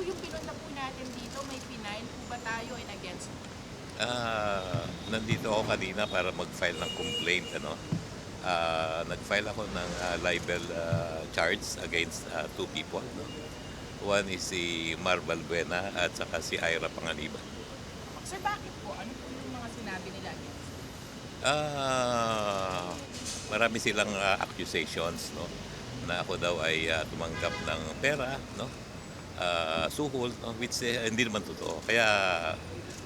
yung pinunta po natin dito? May P9 po ba tayo and against? Nandito ako kanina para mag-file ng complaint, ano. Nag-file ako ng libel charge against two people, no. One is si Mar Balbuena at saka si Ira Panganiban. Sir, bakit po? Ano po yung mga sinabi nila against? Marami silang accusations, no, na ako daw ay tumanggap ng pera, no, suhol, no, which hindi naman totoo. Kaya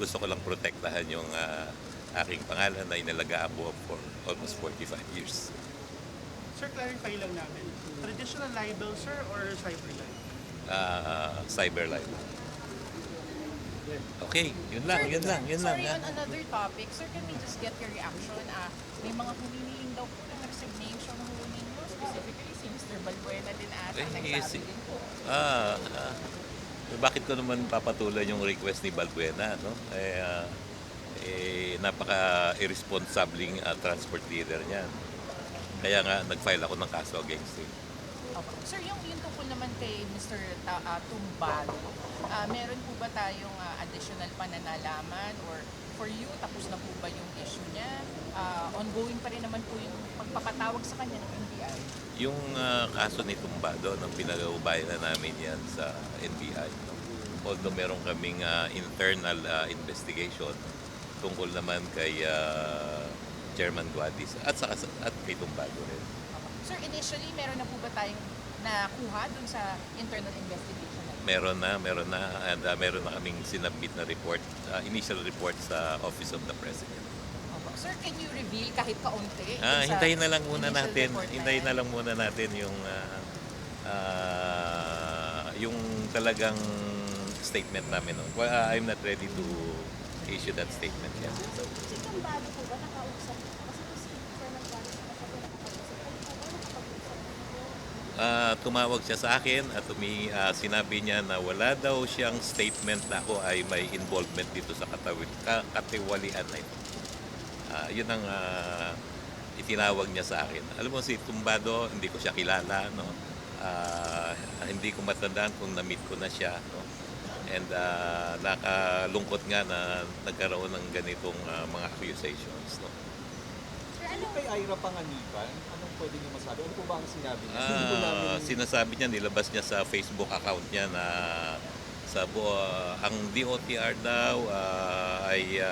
gusto ko lang protektahan yung aking pangalan na inalagaan ko for almost 45 years. Sir, clarify lang namin. Traditional libel, sir, or cyber libel? Cyber libel. Okay, yun lang. Sorry, on another topic, sir, can we just get your reaction? May mga huminiing daw po ng resignation ng ninyo, specifically si Mr. Balbuena din ata, nagsabi din po. Bakit ko naman papatulan yung request ni Balbuena, no? Napaka-irresponsabling transport leader niyan. Kaya nga nag-file ako ng kaso against him. Opo. Sir, yung tungkol naman kay Mr. Tumbado, meron po ba tayong additional pananalaman or for you, tapos na po ba yung issue niya? Ongoing pa rin naman po yung pagpapatawag sa kanya ng NBI? Yung kaso ni Tumbado, nang pinag-uubayan na namin yan sa NBI, no? Although meron kaming internal investigation tungkol naman kay Chairman Guadis at kay Tumbado rin. Opo. Sir, initially, meron na po ba tayong nakuha dun sa internal investigation? Meron na, and meron na kaming sinabit na report, initial report sa Office of the President. Opo. Sir, can you reveal kahit kaunti? dun sa Hintayin na lang muna initial natin, report yung talagang statement namin. No? Well, I'm not ready to issue that statement yet. So, si Tumbado po ba nakausap? Kasi po si Chairman Juarez na siya po nakapag-usap. Kayo po ba nakapag-usap? Tumawag siya sa akin at sinabi niya na wala daw siyang statement na ako ay may involvement dito sa katiwalian na ito. Yun ang itinawag niya sa akin. Alam mo, si Tumbado, hindi ko siya kilala, no? Hindi ko matandaan kung na-meet ko na siya, no? And nakalungkot nga na nagkaroon ng ganitong mga accusations, no? Sir, ano Kay Ira Panganiban, anong pwede niyo masabi? Ano po ba ang sinabi niya? Hindi po namin... Sinasabi niya, nilabas niya sa Facebook account niya na ang DOTR daw ay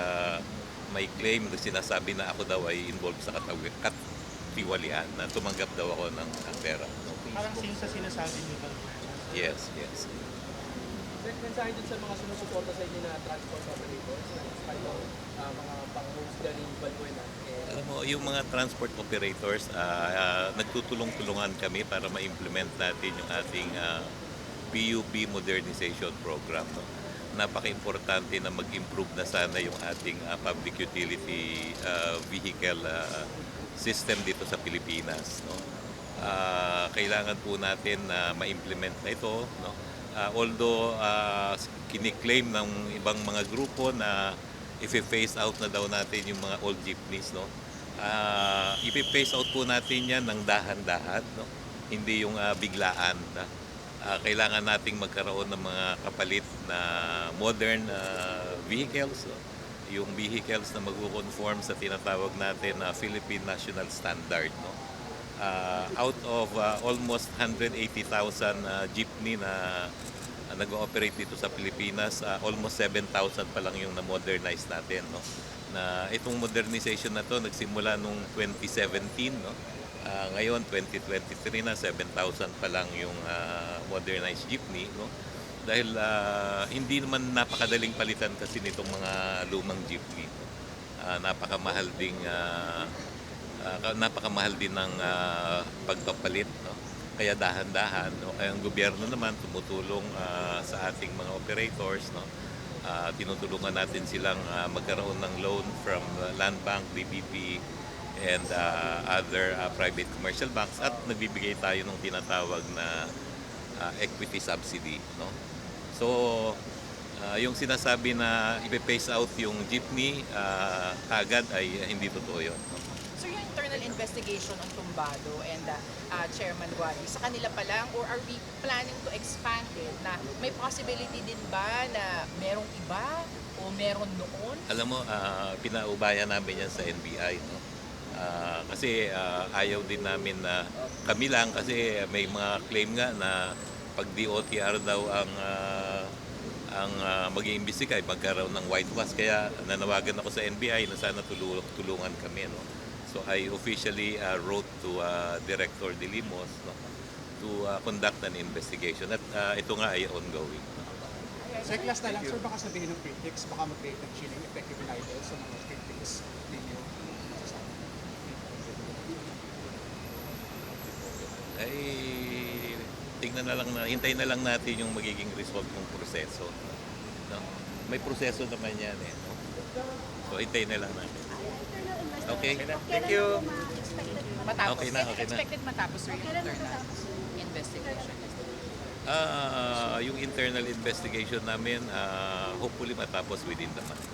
may claim na sinasabi na ako daw ay involved sa katiwalian, na tumanggap daw ako ng pera. Parang same sa sinasabi niyo ba? Yes. Mensahe dun sa mga sumusuporta sa inyo na transport operators, mga pang-host ni Balbuena. Alam mo, yung mga transport operators, nagtutulong-tulungan kami para ma-implement natin yung ating PUP modernization program. No? Napaka-importante na mag-improve na sana yung ating public utility vehicle system dito sa Pilipinas. No? Kailangan po natin na ma-implement na ito. No? Although kiniklaim ng ibang mga grupo na i-phase out na daw natin yung mga old jeepneys, no? I-phase out po natin yan ng dahan-dahan, no? Hindi yung biglaan. Kailangan nating magkaroon ng mga kapalit na modern vehicles, no? Yung vehicles na magko-conform sa tinatawag natin na Philippine National Standard, no? Out of almost 180,000 jeepney na nag-ooperate dito sa Pilipinas, almost 7,000 pa lang yung na-modernize natin, no? Na itong modernization na to nagsimula nung 2017, no? Ngayon 2023 na 7,000 pa lang yung modernized jeepney, no? Dahil hindi naman napakadaling palitan kasi nitong mga lumang jeepney, no? Napaka-mahal din ng pagpapalit, no? Kaya dahan-dahan, no? Kaya ang gobyerno naman tumutulong sa ating mga operators, no? Tinutulungan natin silang magkaroon ng loan from Land Bank, DBP, and other private commercial banks, at nagbibigay tayo ng tinatawag na equity subsidy, no? So yung sinasabi na i-phase out yung jeepney agad ay hindi totoo yun, no? So yung internal investigation on Tumbado and Chairman Guadi, sa kanila pa lang, or are we planning to expand it na may possibility din ba na merong iba o meron noon? Alam mo, pinaubayan namin yan sa NBI, no? Kasi ayaw din namin na kami lang, kasi may mga claim nga na pag DOTR daw ang mag-iimbestiga ay magkaroon ng whitewash, kaya nanawagan ako sa NBI na sana tulungan kami, no? So I officially wrote to Director De Limos, no, to conduct an investigation at ito nga ay ongoing. Sir, last na lang, sir, baka sabihin ng critics, baka mag-create ng chilling effective libel sa mga critics ninyo. Ay tingnan na lang, hintayin na lang natin yung magiging result ng proseso, no? May proseso naman yan, eh, no? So hintayin na lang natin. Internal investigation. Okay. Thank you. Matapos. Okay na, okay na. Expected matapos, sir, yung Kailan internal matatapos yun? investigation. Yung internal investigation namin, hopefully matapos within the month.